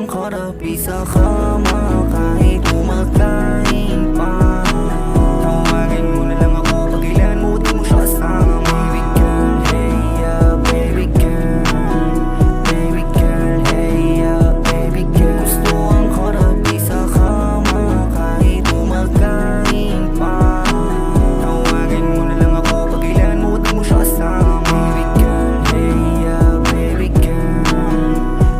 ang karapi sa kama kahit kumakain pa. Tawagin mo na lang ako pag kailan mo di mo siya kasama. Baby girl, hey yeah, baby girl. Baby girl, hey yeah, baby girl. Gusto ang karapi sa kama kahit kumakain pa. Tawagin mo na lang ako pag kailan mo di mo siya kasama. Baby girl, hey yeah, baby girl.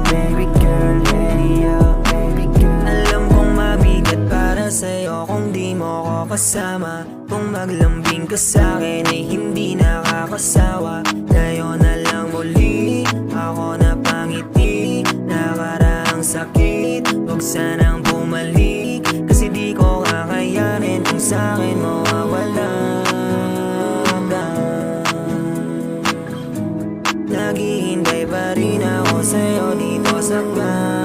Baby girl, hey yeah, baby girl. Alam kong mabigat para sa'yo kung di mo ko kasama. Kung maglambing ka sa'kin ay hindi nakakasawa. Ngayon na lang muli ako napangiti. Nakaraang sakit, huwag sanang bumalik. Kasi di ko kakayanin kung sa'kin mawawala ka. Naghihintay pa rin ako sa'yo dito sa bahay.